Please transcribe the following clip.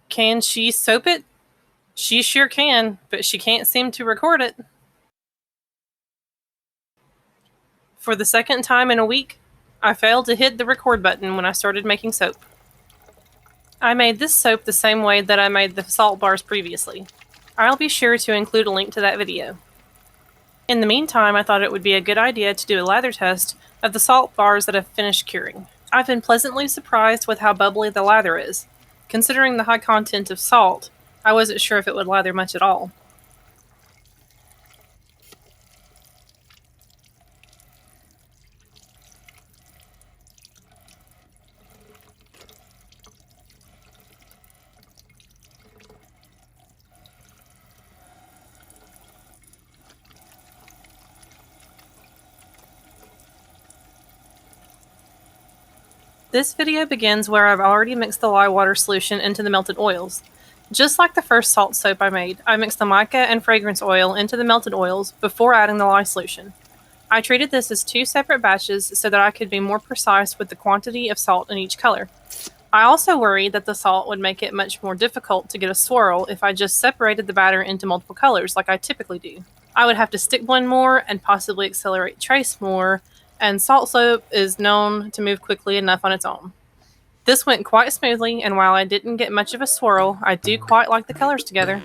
Can she soap it? She sure can, but she can't seem to record it. For the second time in a week, I failed to hit the record button when I started making soap. I made this soap the same way that I made the salt bars previously. I'll be sure to include a link to that video. In the meantime, I thought it would be a good idea to do a lather test of the salt bars that have finished curing. I've been pleasantly surprised with how bubbly the lather is. Considering the high content of salt, I wasn't sure if it would lather much at all. This video begins where I've already mixed the lye water solution into the melted oils. Just like the first salt soap I made, I mixed the mica and fragrance oil into the melted oils before adding the lye solution. I treated this as two separate batches so that I could be more precise with the quantity of salt in each color. I also worried that the salt would make it much more difficult to get a swirl if I just separated the batter into multiple colors like I typically do. I would have to stick blend more and possibly accelerate trace more, and salt soap is known to move quickly enough on its own. This went quite smoothly, and while I didn't get much of a swirl, I do quite like the colors together.